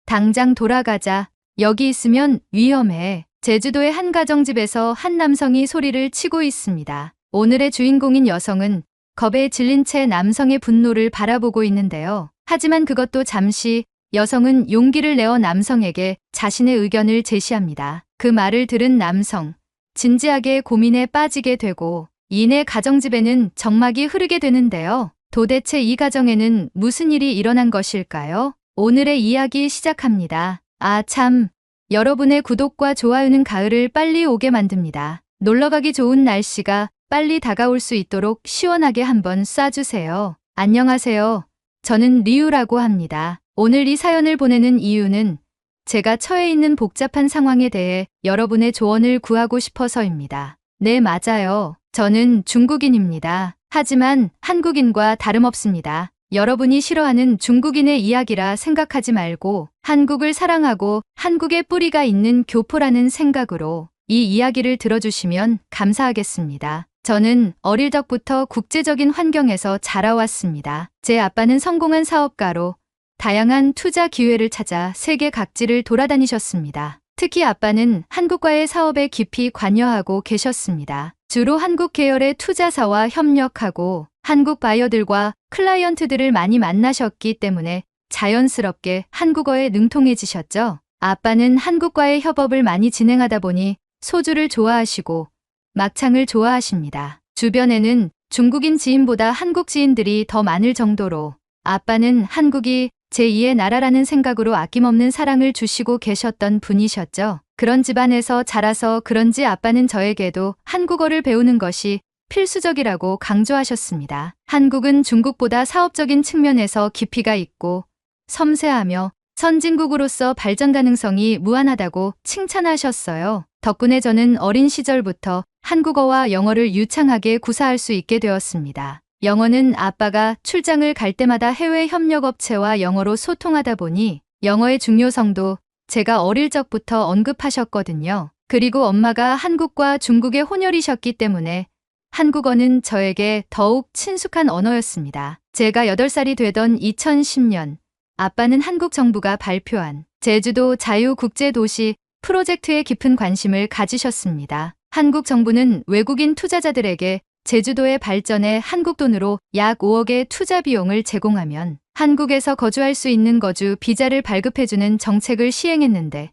당장 돌아가자. 여기 있으면 위험해. 제주도의 한 가정집에서 한 남성이 소리를 치고 있습니다. 오늘의 주인공인 여성은 겁에 질린 채 남성의 분노를 바라보고 있는데요. 하지만 그것도 잠시. 여성은 용기를 내어 남성에게 자신의 의견을 제시합니다. 그 말을 들은 남성, 진지하게 고민에 빠지게 되고 이내 가정집에는 정막이 흐르게 되는데요. 도대체 이 가정에는 무슨 일이 일어난 것일까요? 오늘의 이야기 시작합니다. 아 참, 여러분의 구독과 좋아요는 가을을 빨리 오게 만듭니다. 놀러가기 좋은 날씨가 빨리 다가올 수 있도록 시원하게 한번 쏴주세요. 안녕하세요. 저는 리우라고 합니다. 오늘 이 사연을 보내는 이유는 제가 처해 있는 복잡한 상황에 대해 여러분의 조언을 구하고 싶어서입니다. 네, 맞아요. 저는 중국인입니다. 하지만 한국인과 다름없습니다. 여러분이 싫어하는 중국인의 이야기라 생각하지 말고 한국을 사랑하고 한국의 뿌리가 있는 교포라는 생각으로 이 이야기를 들어주시면 감사하겠습니다. 저는 어릴 적부터 국제적인 환경에서 자라왔습니다. 제 아빠는 성공한 사업가로 다양한 투자 기회를 찾아 세계 각지를 돌아다니셨습니다. 특히 아빠는 한국과의 사업에 깊이 관여하고 계셨습니다. 주로 한국 계열의 투자사와 협력하고 한국 바이어들과 클라이언트들을 많이 만나셨기 때문에 자연스럽게 한국어에 능통해지셨죠. 아빠는 한국과의 협업을 많이 진행하다 보니 소주를 좋아하시고 막창을 좋아하십니다. 주변에는 중국인 지인보다 한국 지인들이 더 많을 정도로 아빠는 한국이 제2의 나라라는 생각으로 아낌없는 사랑을 주시고 계셨던 분이셨죠. 그런 집안에서 자라서 그런지 아빠는 저에게도 한국어를 배우는 것이 필수적이라고 강조하셨습니다. 한국은 중국보다 사업적인 측면에서 깊이가 있고 섬세하며 선진국으로서 발전 가능성이 무한하다고 칭찬하셨어요. 덕분에 저는 어린 시절부터 한국어와 영어를 유창하게 구사할 수 있게 되었습니다. 영어는 아빠가 출장을 갈 때마다 해외 협력업체와 영어로 소통하다 보니 영어의 중요성도 제가 어릴 적부터 언급하셨거든요. 그리고 엄마가 한국과 중국의 혼혈이셨기 때문에 한국어는 저에게 더욱 친숙한 언어였습니다. 제가 8살이 되던 2010년 아빠는 한국 정부가 발표한 제주도 자유국제도시 프로젝트에 깊은 관심을 가지셨습니다. 한국 정부는 외국인 투자자들에게 제주도의 발전에 한국 돈으로 약 5억의 투자 비용을 제공하면 한국에서 거주할 수 있는 거주 비자를 발급해주는 정책을 시행했는데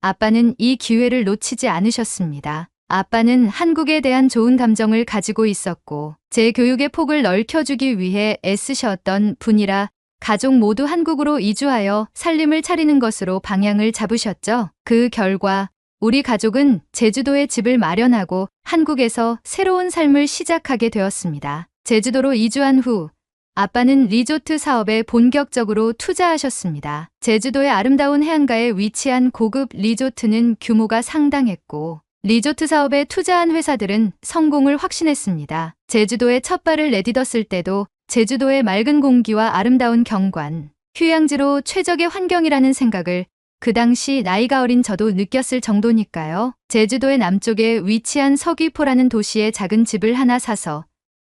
아빠는 이 기회를 놓치지 않으셨습니다. 아빠는 한국에 대한 좋은 감정을 가지고 있었고 제 교육의 폭을 넓혀주기 위해 애쓰셨던 분이라 가족 모두 한국으로 이주하여 살림을 차리는 것으로 방향을 잡으셨죠. 그 결과 우리 가족은 제주도에 집을 마련하고 한국에서 새로운 삶을 시작하게 되었습니다. 제주도로 이주한 후 아빠는 리조트 사업에 본격적으로 투자하셨습니다. 제주도의 아름다운 해안가에 위치한 고급 리조트는 규모가 상당했고 리조트 사업에 투자한 회사들은 성공을 확신했습니다. 제주도에 첫 발을 내딛었을 때도 제주도의 맑은 공기와 아름다운 경관, 휴양지로 최적의 환경이라는 생각을 그 당시 나이가 어린 저도 느꼈을 정도니까요. 제주도의 남쪽에 위치한 서귀포라는 도시에 작은 집을 하나 사서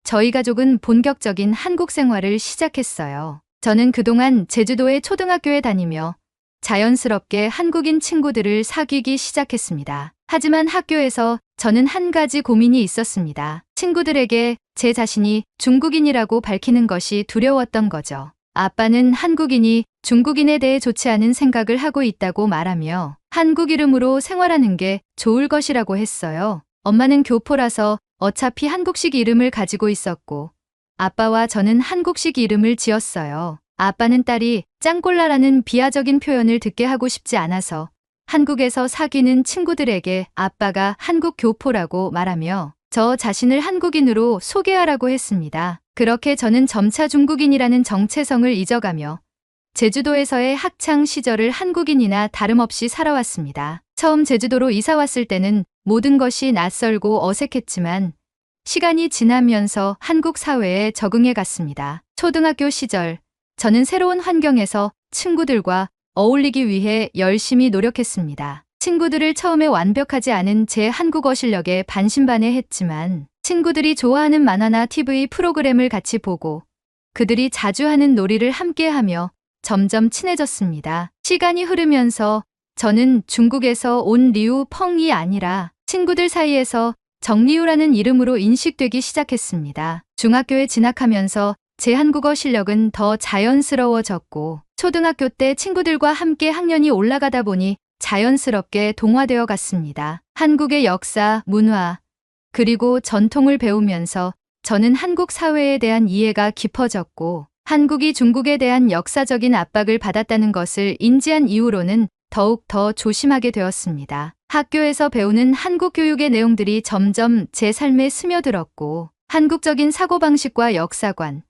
저희 가족은 본격적인 한국 생활을 시작했어요. 저는 그동안 제주도의 초등학교에 다니며 자연스럽게 한국인 친구들을 사귀기 시작했습니다. 하지만 학교에서 저는 한 가지 고민이 있었습니다. 친구들에게 제 자신이 중국인이라고 밝히는 것이 두려웠던 거죠. 아빠는 한국인이 중국인에 대해 좋지 않은 생각을 하고 있다고 말하며 한국 이름으로 생활하는 게 좋을 것이라고 했어요. 엄마는 교포라서 어차피 한국식 이름을 가지고 있었고 아빠와 저는 한국식 이름을 지었어요. 아빠는 딸이 짱꼴라라는 비하적인 표현을 듣게 하고 싶지 않아서 한국에서 사귀는 친구들에게 아빠가 한국 교포라고 말하며 저 자신을 한국인으로 소개하라고 했습니다. 그렇게 저는 점차 중국인이라는 정체성을 잊어가며 제주도에서의 학창 시절을 한국인이나 다름없이 살아왔습니다. 처음 제주도로 이사 왔을 때는 모든 것이 낯설고 어색했지만 시간이 지나면서 한국 사회에 적응해 갔습니다. 초등학교 시절 저는 새로운 환경에서 친구들과 어울리기 위해 열심히 노력했습니다. 친구들을 처음에 완벽하지 않은 제 한국어 실력에 반신반의했지만 친구들이 좋아하는 만화나 TV 프로그램을 같이 보고 그들이 자주 하는 놀이를 함께하며 점점 친해졌습니다. 시간이 흐르면서 저는 중국에서 온 리우 펑이 아니라 친구들 사이에서 정리우라는 이름으로 인식되기 시작했습니다. 중학교에 진학하면서 제 한국어 실력은 더 자연스러워졌고 초등학교 때 친구들과 함께 학년이 올라가다 보니 자연스럽게 동화되어 갔습니다. 한국의 역사, 문화, 그리고 전통을 배우면서 저는 한국 사회에 대한 이해가 깊어졌고 한국이 중국에 대한 역사적인 압박을 받았다는 것을 인지한 이후로는 더욱 더 조심하게 되었습니다. 학교에서 배우는 한국 교육의 내용들이 점점 제 삶에 스며들었고 한국적인 사고방식과 역사관,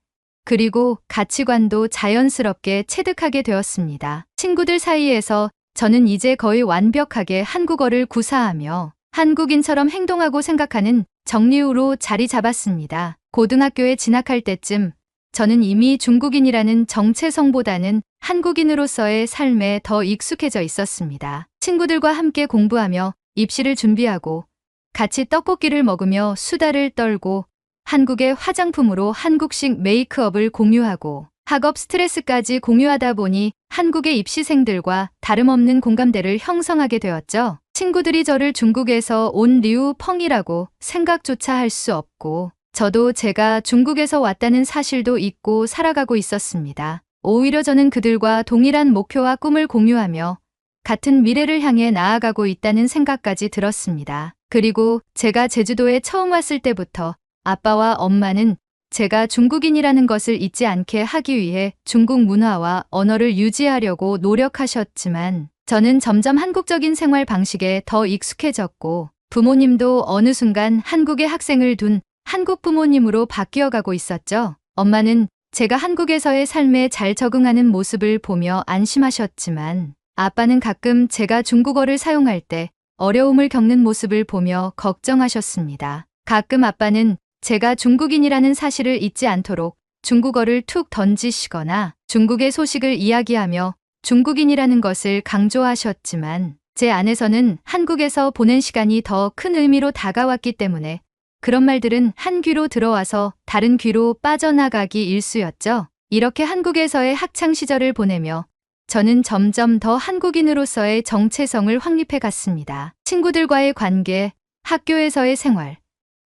그리고 가치관도 자연스럽게 체득하게 되었습니다. 친구들 사이에서 저는 이제 거의 완벽하게 한국어를 구사하며 한국인처럼 행동하고 생각하는 정리우로 자리 잡았습니다. 고등학교에 진학할 때쯤 저는 이미 중국인이라는 정체성보다는 한국인으로서의 삶에 더 익숙해져 있었습니다. 친구들과 함께 공부하며 입시를 준비하고 같이 떡볶이를 먹으며 수다를 떨고 한국의 화장품으로 한국식 메이크업을 공유하고 학업 스트레스까지 공유하다 보니 한국의 입시생들과 다름없는 공감대를 형성하게 되었죠. 친구들이 저를 중국에서 온 리우 펑이라고 생각조차 할 수 없고 저도 제가 중국에서 왔다는 사실도 잊고 살아가고 있었습니다. 오히려 저는 그들과 동일한 목표와 꿈을 공유하며 같은 미래를 향해 나아가고 있다는 생각까지 들었습니다. 그리고 제가 제주도에 처음 왔을 때부터 아빠와 엄마는 제가 중국인이라는 것을 잊지 않게 하기 위해 중국 문화와 언어를 유지하려고 노력하셨지만 저는 점점 한국적인 생활 방식에 더 익숙해졌고 부모님도 어느 순간 한국의 학생을 둔 한국 부모님으로 바뀌어가고 있었죠. 엄마는 제가 한국에서의 삶에 잘 적응하는 모습을 보며 안심하셨지만 아빠는 가끔 제가 중국어를 사용할 때 어려움을 겪는 모습을 보며 걱정하셨습니다. 가끔 아빠는 제가 중국인이라는 사실을 잊지 않도록 중국어를 툭 던지시거나 중국의 소식을 이야기하며 중국인이라는 것을 강조하셨지만 제 안에서는 한국에서 보낸 시간이 더 큰 의미로 다가왔기 때문에 그런 말들은 한 귀로 들어와서 다른 귀로 빠져나가기 일쑤였죠. 이렇게 한국에서의 학창 시절을 보내며 저는 점점 더 한국인으로서의 정체성을 확립해 갔습니다. 친구들과의 관계, 학교에서의 생활,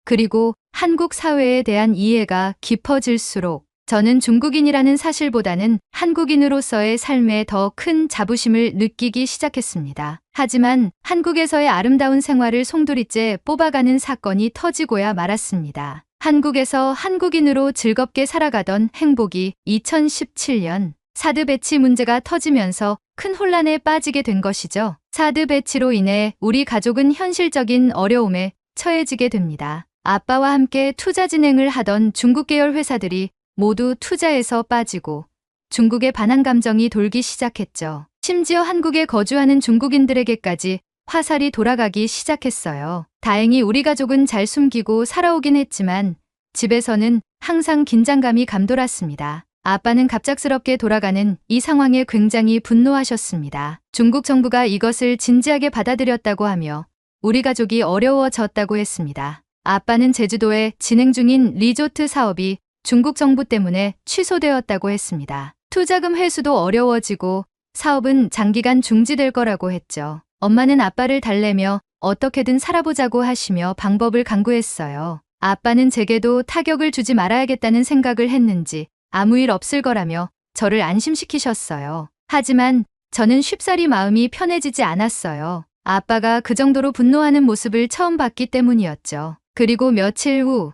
그리고 한국 사회에 대한 이해가 깊어질수록 저는 중국인이라는 사실보다는 한국인으로서의 삶에 더 큰 자부심을 느끼기 시작했습니다. 하지만 한국에서의 아름다운 생활을 송두리째 뽑아가는 사건이 터지고야 말았습니다. 한국에서 한국인으로 즐겁게 살아가던 행복이 2017년 사드 배치 문제가 터지면서 큰 혼란에 빠지게 된 것이죠. 사드 배치로 인해 우리 가족은 현실적인 어려움에 처해지게 됩니다. 아빠와 함께 투자 진행을 하던 중국 계열 회사들이 모두 투자에서 빠지고 중국의 반한 감정이 돌기 시작했죠. 심지어 한국에 거주하는 중국인들에게까지 화살이 돌아가기 시작했어요. 다행히 우리 가족은 잘 숨기고 살아오긴 했지만 집에서는 항상 긴장감이 감돌았습니다. 아빠는 갑작스럽게 돌아가는 이 상황에 굉장히 분노하셨습니다. 중국 정부가 이것을 진지하게 받아들였다고 하며 우리 가족이 어려워졌다고 했습니다. 아빠는 제주도에 진행 중인 리조트 사업이 중국 정부 때문에 취소되었다고 했습니다. 투자금 회수도 어려워지고 사업은 장기간 중지될 거라고 했죠. 엄마는 아빠를 달래며 어떻게든 살아보자고 하시며 방법을 강구했어요. 아빠는 제게도 타격을 주지 말아야겠다는 생각을 했는지 아무 일 없을 거라며 저를 안심시키셨어요. 하지만 저는 쉽사리 마음이 편해지지 않았어요. 아빠가 그 정도로 분노하는 모습을 처음 봤기 때문이었죠. 그리고 며칠 후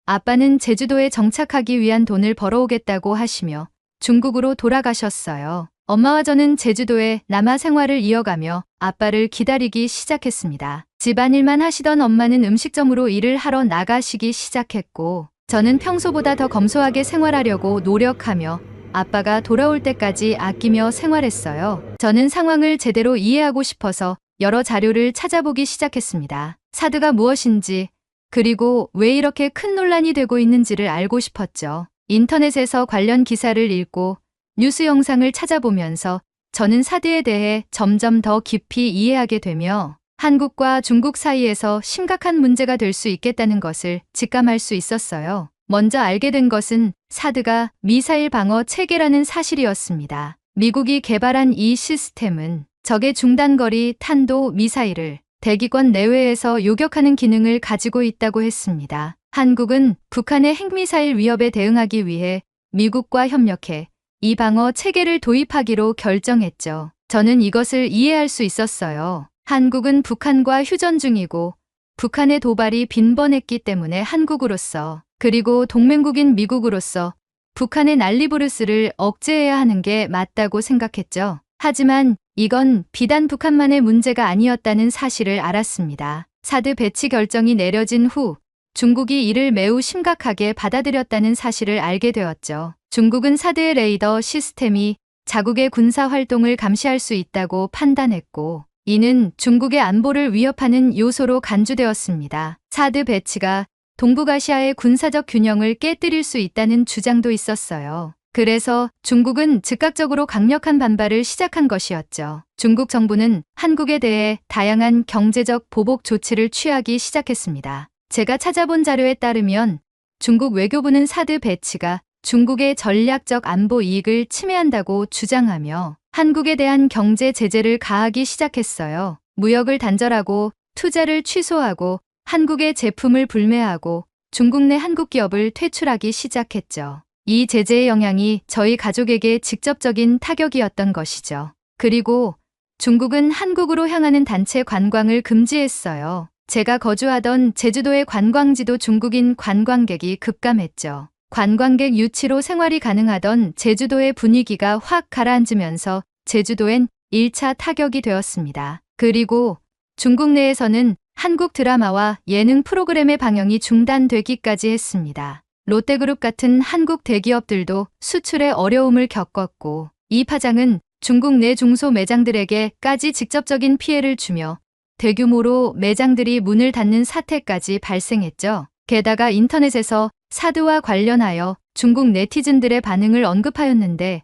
아빠는 제주도에 정착하기 위한 돈을 벌어오겠다고 하시며 중국으로 돌아가셨어요. 엄마와 저는 제주도에 남아 생활을 이어가며 아빠를 기다리기 시작했습니다. 집안일만 하시던 엄마는 음식점으로 일을 하러 나가시기 시작했고 저는 평소보다 더 검소하게 생활하려고 노력하며 아빠가 돌아올 때까지 아끼며 생활했어요. 저는 상황을 제대로 이해하고 싶어서 여러 자료를 찾아보기 시작했습니다. 사드가 무엇인지 그리고 왜 이렇게 큰 논란이 되고 있는지를 알고 싶었죠. 인터넷에서 관련 기사를 읽고 뉴스 영상을 찾아보면서 저는 사드에 대해 점점 더 깊이 이해하게 되며 한국과 중국 사이에서 심각한 문제가 될 수 있겠다는 것을 직감할 수 있었어요. 먼저 알게 된 것은 사드가 미사일 방어 체계라는 사실이었습니다. 미국이 개발한 이 시스템은 적의 중단거리 탄도 미사일을 대기권 내외에서 요격하는 기능을 가지고 있다고 했습니다. 한국은 북한의 핵미사일 위협에 대응하기 위해 미국과 협력해 이 방어 체계를 도입하기로 결정했죠. 저는 이것을 이해할 수 있었어요. 한국은 북한과 휴전 중이고 북한의 도발이 빈번했기 때문에 한국으로서 그리고 동맹국인 미국으로서 북한의 난리부르스를 억제해야 하는 게 맞다고 생각했죠. 하지만 이건 비단 북한만의 문제가 아니었다는 사실을 알았습니다. 사드 배치 결정이 내려진 후 중국이 이를 매우 심각하게 받아들였다는 사실을 알게 되었죠. 중국은 사드의 레이더 시스템이 자국의 군사 활동을 감시할 수 있다고 판단했고 이는 중국의 안보를 위협하는 요소로 간주되었습니다. 사드 배치가 동북아시아의 군사적 균형을 깨뜨릴 수 있다는 주장도 있었어요. 그래서 중국은 즉각적으로 강력한 반발을 시작한 것이었죠. 중국 정부는 한국에 대해 다양한 경제적 보복 조치를 취하기 시작했습니다. 제가 찾아본 자료에 따르면 중국 외교부는 사드 배치가 중국의 전략적 안보 이익을 침해한다고 주장하며 한국에 대한 경제 제재를 가하기 시작했어요. 무역을 단절하고 투자를 취소하고 한국의 제품을 불매하고 중국 내 한국 기업을 퇴출하기 시작했죠. 이 제재의 영향이 저희 가족에게 직접적인 타격이었던 것이죠. 그리고 중국은 한국으로 향하는 단체 관광을 금지했어요. 제가 거주하던 제주도의 관광지도 중국인 관광객이 급감했죠. 관광객 유치로 생활이 가능하던 제주도의 분위기가 확 가라앉으면서 제주도엔 1차 타격이 되었습니다. 그리고 중국 내에서는 한국 드라마와 예능 프로그램의 방영이 중단되기까지 했습니다. 롯데그룹 같은 한국 대기업들도 수출에 어려움을 겪었고 이 파장은 중국 내 중소 매장들에게까지 직접적인 피해를 주며 대규모로 매장들이 문을 닫는 사태까지 발생했죠. 게다가 인터넷에서 사드와 관련하여 중국 네티즌들의 반응을 언급하였는데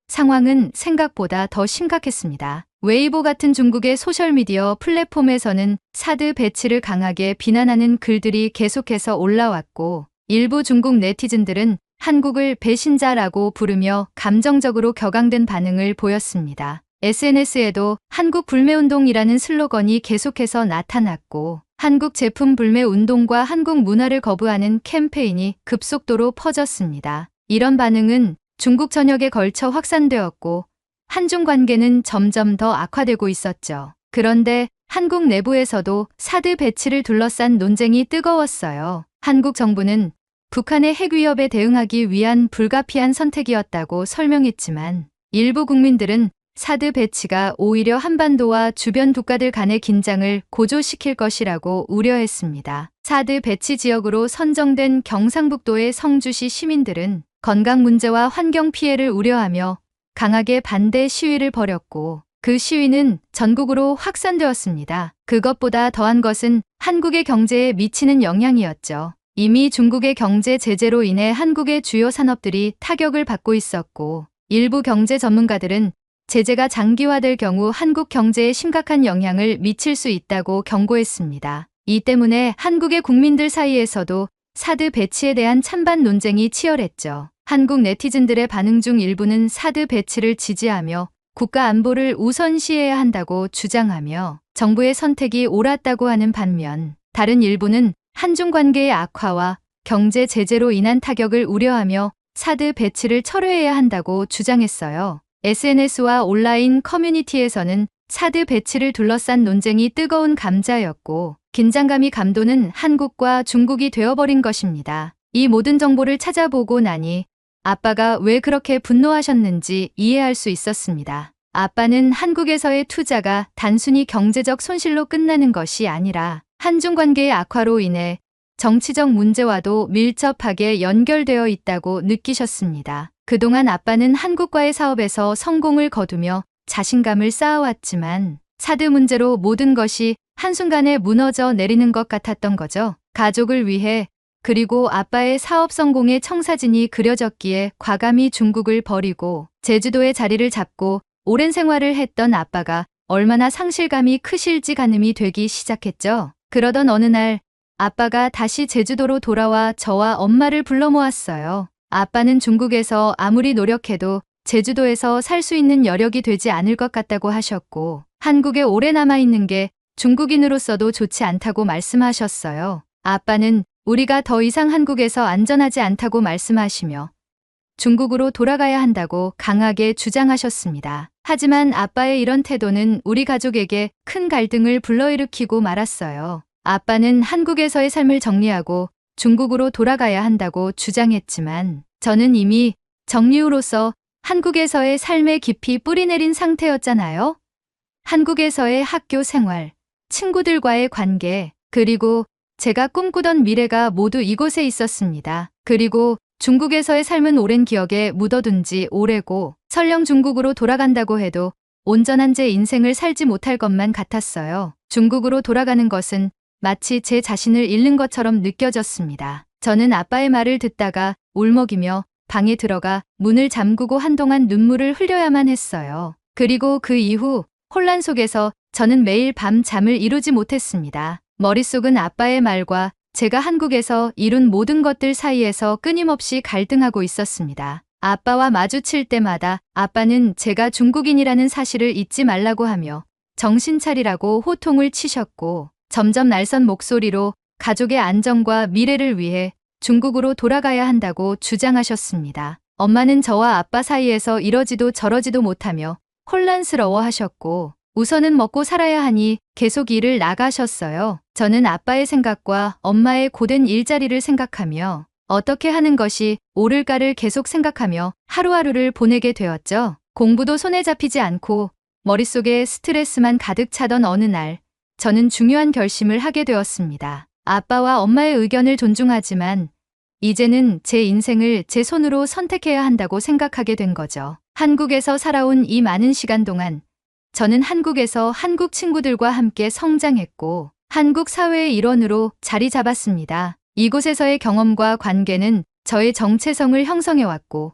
상황은 생각보다 더 심각했습니다. 웨이보 같은 중국의 소셜미디어 플랫폼에서는 사드 배치를 강하게 비난하는 글들이 계속해서 올라왔고 일부 중국 네티즌들은 한국을 배신자라고 부르며 감정적으로 격앙된 반응을 보였습니다. SNS에도 한국 불매운동이라는 슬로건이 계속해서 나타났고 한국 제품 불매 운동과 한국 문화를 거부하는 캠페인이 급속도로 퍼졌습니다. 이런 반응은 중국 전역에 걸쳐 확산되었고 한중 관계는 점점 더 악화되고 있었죠. 그런데 한국 내부에서도 사드 배치를 둘러싼 논쟁이 뜨거웠어요. 한국 정부는 북한의 핵 위협에 대응하기 위한 불가피한 선택이었다고 설명했지만 일부 국민들은 사드 배치가 오히려 한반도와 주변 국가들 간의 긴장을 고조시킬 것이라고 우려했습니다. 사드 배치 지역으로 선정된 경상북도의 성주시 시민들은 건강 문제와 환경 피해를 우려하며 강하게 반대 시위를 벌였고 그 시위는 전국으로 확산되었습니다. 그것보다 더한 것은 한국의 경제에 미치는 영향이었죠. 이미 중국의 경제 제재로 인해 한국의 주요 산업들이 타격을 받고 있었고 일부 경제 전문가들은 제재가 장기화될 경우 한국 경제에 심각한 영향을 미칠 수 있다고 경고했습니다. 이 때문에 한국의 국민들 사이에서도 사드 배치에 대한 찬반 논쟁이 치열했죠. 한국 네티즌들의 반응 중 일부는 사드 배치를 지지하며 국가 안보를 우선시해야 한다고 주장하며 정부의 선택이 옳았다고 하는 반면 다른 일부는 한중 관계의 악화와 경제 제재로 인한 타격을 우려하며 사드 배치를 철회해야 한다고 주장했어요. SNS와 온라인 커뮤니티에서는 사드 배치를 둘러싼 논쟁이 뜨거운 감자였고 긴장감이 감도는 한국과 중국이 되어버린 것입니다. 이 모든 정보를 찾아보고 나니 아빠가 왜 그렇게 분노하셨는지 이해할 수 있었습니다. 아빠는 한국에서의 투자가 단순히 경제적 손실로 끝나는 것이 아니라 한중 관계의 악화로 인해 정치적 문제와도 밀접하게 연결되어 있다고 느끼셨습니다. 그동안 아빠는 한국과의 사업에서 성공을 거두며 자신감을 쌓아왔지만 사드 문제로 모든 것이 한순간에 무너져 내리는 것 같았던 거죠. 가족을 위해 그리고 아빠의 사업 성공의 청사진이 그려졌기에 과감히 중국을 버리고 제주도에 자리를 잡고 오랜 생활을 했던 아빠가 얼마나 상실감이 크실지 가늠이 되기 시작했죠. 그러던 어느 날 아빠가 다시 제주도로 돌아와 저와 엄마를 불러 모았어요. 아빠는 중국에서 아무리 노력해도 제주도에서 살 수 있는 여력이 되지 않을 것 같다고 하셨고, 한국에 오래 남아있는 게 중국인으로서도 좋지 않다고 말씀하셨어요. 아빠는 우리가 더 이상 한국에서 안전하지 않다고 말씀하시며 중국으로 돌아가야 한다고 강하게 주장하셨습니다. 하지만 아빠의 이런 태도는 우리 가족에게 큰 갈등을 불러일으키고 말았어요. 아빠는 한국에서의 삶을 정리하고 중국으로 돌아가야 한다고 주장했지만 저는 이미 정리우로서 한국에서의 삶에 깊이 뿌리내린 상태였잖아요. 한국에서의 학교 생활, 친구들과의 관계, 그리고 제가 꿈꾸던 미래가 모두 이곳에 있었습니다. 그리고 중국에서의 삶은 오랜 기억에 묻어둔 지 오래고 설령 중국으로 돌아간다고 해도 온전한 제 인생을 살지 못할 것만 같았어요. 중국으로 돌아가는 것은 마치 제 자신을 잃는 것처럼 느껴졌습니다. 저는 아빠의 말을 듣다가 울먹이며 방에 들어가 문을 잠그고 한동안 눈물을 흘려야만 했어요. 그리고 그 이후 혼란 속에서 저는 매일 밤 잠을 이루지 못했습니다. 머릿속은 아빠의 말과 제가 한국에서 이룬 모든 것들 사이에서 끊임없이 갈등하고 있었습니다. 아빠와 마주칠 때마다 아빠는 제가 중국인이라는 사실을 잊지 말라고 하며 정신 차리라고 호통을 치셨고 점점 날선 목소리로 가족의 안정과 미래를 위해 중국으로 돌아가야 한다고 주장하셨습니다. 엄마는 저와 아빠 사이에서 이러지도 저러지도 못하며 혼란스러워 하셨고 우선은 먹고 살아야 하니 계속 일을 나가셨어요. 저는 아빠의 생각과 엄마의 고된 일자리를 생각하며 어떻게 하는 것이 옳을까를 계속 생각하며 하루하루를 보내게 되었죠. 공부도 손에 잡히지 않고 머릿속에 스트레스만 가득 차던 어느 날 저는 중요한 결심을 하게 되었습니다. 아빠와 엄마의 의견을 존중하지만 이제는 제 인생을 제 손으로 선택해야 한다고 생각하게 된 거죠. 한국에서 살아온 이 많은 시간 동안 저는 한국에서 한국 친구들과 함께 성장했고 한국 사회의 일원으로 자리 잡았습니다. 이곳에서의 경험과 관계는 저의 정체성을 형성해왔고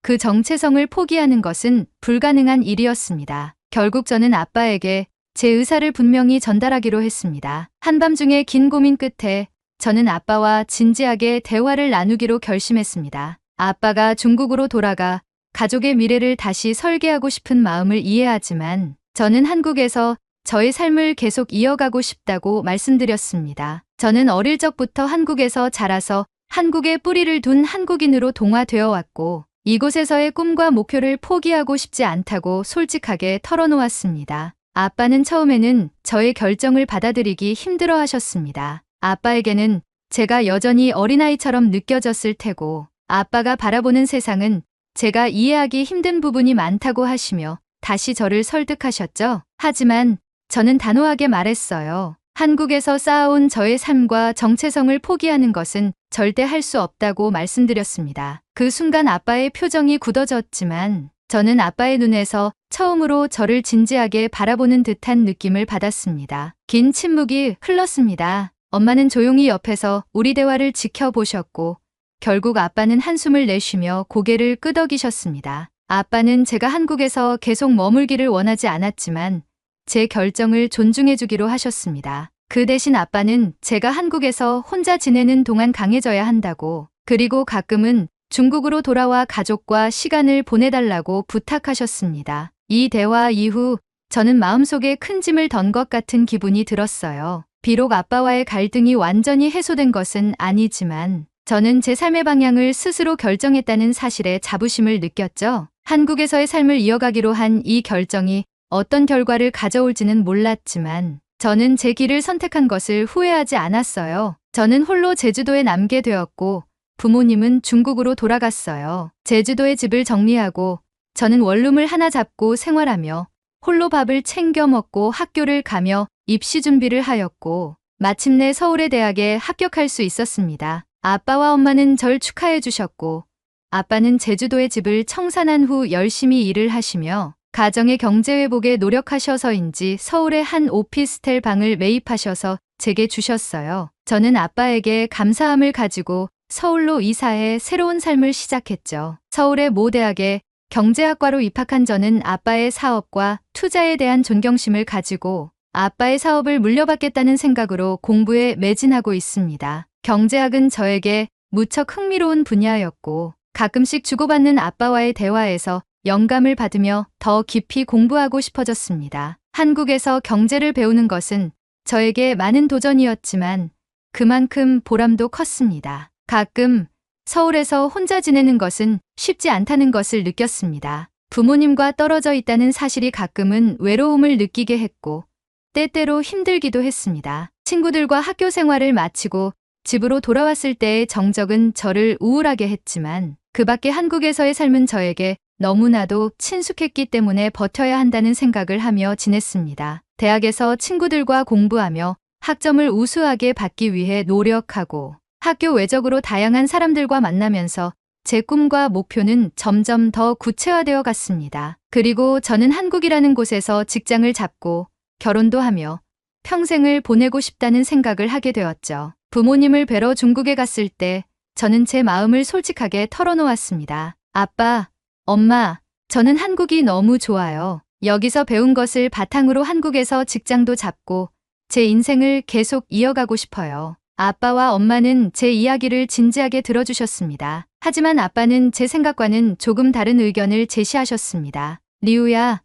그 정체성을 포기하는 것은 불가능한 일이었습니다. 결국 저는 아빠에게 제 의사를 분명히 전달하기로 했습니다. 한밤중에 긴 고민 끝에 저는 아빠와 진지하게 대화를 나누기로 결심했습니다. 아빠가 중국으로 돌아가 가족의 미래를 다시 설계하고 싶은 마음을 이해하지만 저는 한국에서 저의 삶을 계속 이어가고 싶다고 말씀드렸습니다. 저는 어릴 적부터 한국에서 자라서 한국에 뿌리를 둔 한국인으로 동화되어 왔고 이곳에서의 꿈과 목표를 포기하고 싶지 않다고 솔직하게 털어놓았습니다. 아빠는 처음에는 저의 결정을 받아들이기 힘들어 하셨습니다. 아빠에게는 제가 여전히 어린아이처럼 느껴졌을 테고 아빠가 바라보는 세상은 제가 이해하기 힘든 부분이 많다고 하시며 다시 저를 설득하셨죠. 하지만 저는 단호하게 말했어요. 한국에서 쌓아온 저의 삶과 정체성을 포기하는 것은 절대 할 수 없다고 말씀드렸습니다. 그 순간 아빠의 표정이 굳어졌지만 저는 아빠의 눈에서 처음으로 저를 진지하게 바라보는 듯한 느낌을 받았습니다. 긴 침묵이 흘렀습니다. 엄마는 조용히 옆에서 우리 대화를 지켜보셨고 결국 아빠는 한숨을 내쉬며 고개를 끄덕이셨습니다. 아빠는 제가 한국에서 계속 머물기를 원하지 않았지만 제 결정을 존중해주기로 하셨습니다. 그 대신 아빠는 제가 한국에서 혼자 지내는 동안 강해져야 한다고 그리고 가끔은 중국으로 돌아와 가족과 시간을 보내달라고 부탁하셨습니다. 이 대화 이후 저는 마음속에 큰 짐을 던 것 같은 기분이 들었어요. 비록 아빠와의 갈등이 완전히 해소된 것은 아니지만 저는 제 삶의 방향을 스스로 결정했다는 사실에 자부심을 느꼈죠. 한국에서의 삶을 이어가기로 한 이 결정이 어떤 결과를 가져올지는 몰랐지만 저는 제 길을 선택한 것을 후회하지 않았어요. 저는 홀로 제주도에 남게 되었고 부모님은 중국으로 돌아갔어요. 제주도의 집을 정리하고 저는 원룸을 하나 잡고 생활하며 홀로 밥을 챙겨 먹고 학교를 가며 입시 준비를 하였고 마침내 서울의 대학에 합격할 수 있었습니다. 아빠와 엄마는 절 축하해 주셨고 아빠는 제주도의 집을 청산한 후 열심히 일을 하시며 가정의 경제 회복에 노력하셔서인지 서울의 한 오피스텔 방을 매입하셔서 제게 주셨어요. 저는 아빠에게 감사함을 가지고 서울로 이사해 새로운 삶을 시작했죠. 서울의 모 대학에 경제학과로 입학한 저는 아빠의 사업과 투자에 대한 존경심을 가지고 아빠의 사업을 물려받겠다는 생각으로 공부에 매진하고 있습니다. 경제학은 저에게 무척 흥미로운 분야였고 가끔씩 주고받는 아빠와의 대화에서 영감을 받으며 더 깊이 공부하고 싶어졌습니다. 한국에서 경제를 배우는 것은 저에게 많은 도전이었지만 그만큼 보람도 컸습니다. 가끔 서울에서 혼자 지내는 것은 쉽지 않다는 것을 느꼈습니다. 부모님과 떨어져 있다는 사실이 가끔은 외로움을 느끼게 했고 때때로 힘들기도 했습니다. 친구들과 학교 생활을 마치고 집으로 돌아왔을 때의 정적은 저를 우울하게 했지만 그 밖에 한국에서의 삶은 저에게 너무나도 친숙했기 때문에 버텨야 한다는 생각을 하며 지냈습니다. 대학에서 친구들과 공부하며 학점을 우수하게 받기 위해 노력하고 학교 외적으로 다양한 사람들과 만나면서 제 꿈과 목표는 점점 더 구체화되어 갔습니다. 그리고 저는 한국이라는 곳에서 직장을 잡고 결혼도 하며 평생을 보내고 싶다는 생각을 하게 되었죠. 부모님을 뵈러 중국에 갔을 때 저는 제 마음을 솔직하게 털어놓았습니다. 아빠, 엄마, 저는 한국이 너무 좋아요. 여기서 배운 것을 바탕으로 한국에서 직장도 잡고 제 인생을 계속 이어가고 싶어요. 아빠와 엄마는 제 이야기를 진지하게 들어주셨습니다. 하지만 아빠는 제 생각과는 조금 다른 의견을 제시하셨습니다. 리우야,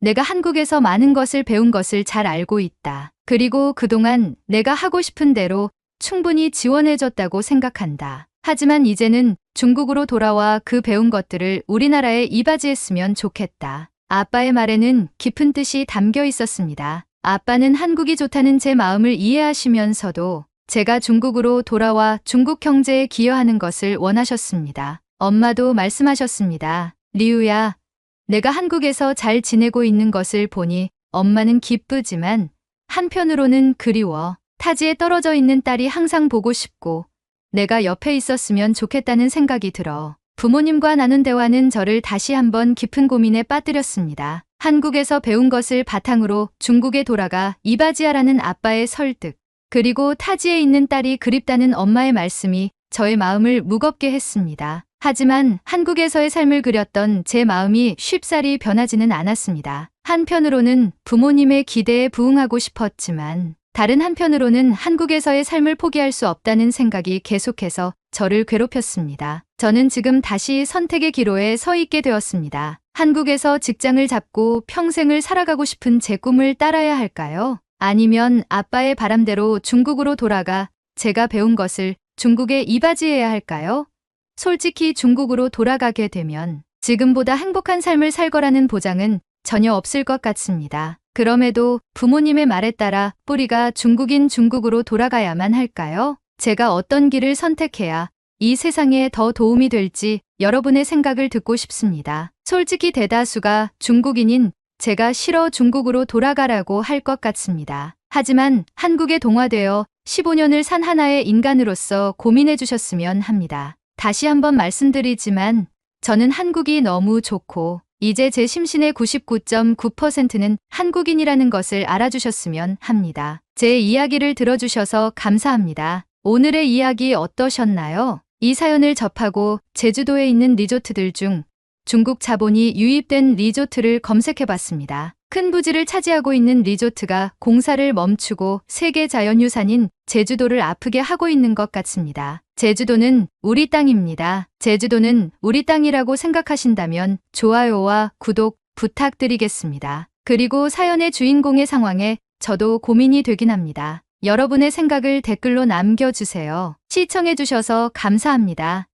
내가 한국에서 많은 것을 배운 것을 잘 알고 있다. 그리고 그동안 내가 하고 싶은 대로 충분히 지원해줬다고 생각한다. 하지만 이제는 중국으로 돌아와 그 배운 것들을 우리나라에 이바지했으면 좋겠다. 아빠의 말에는 깊은 뜻이 담겨 있었습니다. 아빠는 한국이 좋다는 제 마음을 이해하시면서도 제가 중국으로 돌아와 중국 경제에 기여하는 것을 원하셨습니다. 엄마도 말씀하셨습니다. 리우야, 내가 한국에서 잘 지내고 있는 것을 보니 엄마는 기쁘지만 한편으로는 그리워. 타지에 떨어져 있는 딸이 항상 보고 싶고 내가 옆에 있었으면 좋겠다는 생각이 들어 부모님과 나눈 대화는 저를 다시 한번 깊은 고민에 빠뜨렸습니다. 한국에서 배운 것을 바탕으로 중국에 돌아가 이바지하라는 아빠의 설득, 그리고 타지에 있는 딸이 그립다는 엄마의 말씀이 저의 마음을 무겁게 했습니다. 하지만 한국에서의 삶을 그렸던 제 마음이 쉽사리 변하지는 않았습니다. 한편으로는 부모님의 기대에 부응하고 싶었지만 다른 한편으로는 한국에서의 삶을 포기할 수 없다는 생각이 계속해서 저를 괴롭혔습니다. 저는 지금 다시 선택의 기로에 서 있게 되었습니다. 한국에서 직장을 잡고 평생을 살아가고 싶은 제 꿈을 따라야 할까요? 아니면 아빠의 바람대로 중국으로 돌아가 제가 배운 것을 중국에 이바지해야 할까요? 솔직히 중국으로 돌아가게 되면 지금보다 행복한 삶을 살 거라는 보장은 전혀 없을 것 같습니다. 그럼에도 부모님의 말에 따라 뿌리가 중국인 중국으로 돌아가야만 할까요? 제가 어떤 길을 선택해야 이 세상에 더 도움이 될지 여러분의 생각을 듣고 싶습니다. 솔직히 대다수가 중국인인 제가 싫어 중국으로 돌아가라고 할 것 같습니다. 하지만 한국에 동화되어 15년을 산 하나의 인간으로서 고민해 주셨으면 합니다. 다시 한번 말씀드리지만 저는 한국이 너무 좋고 이제 제 심신의 99.9%는 한국인이라는 것을 알아주셨으면 합니다. 제 이야기를 들어주셔서 감사합니다. 오늘의 이야기 어떠셨나요? 이 사연을 접하고 제주도에 있는 리조트들 중 중국 자본이 유입된 리조트를 검색해봤습니다. 큰 부지를 차지하고 있는 리조트가 공사를 멈추고 세계 자연유산인 제주도를 아프게 하고 있는 것 같습니다. 제주도는 우리 땅입니다. 제주도는 우리 땅이라고 생각하신다면 좋아요와 구독 부탁드리겠습니다. 그리고 사연의 주인공의 상황에 저도 고민이 되긴 합니다. 여러분의 생각을 댓글로 남겨주세요. 시청해주셔서 감사합니다.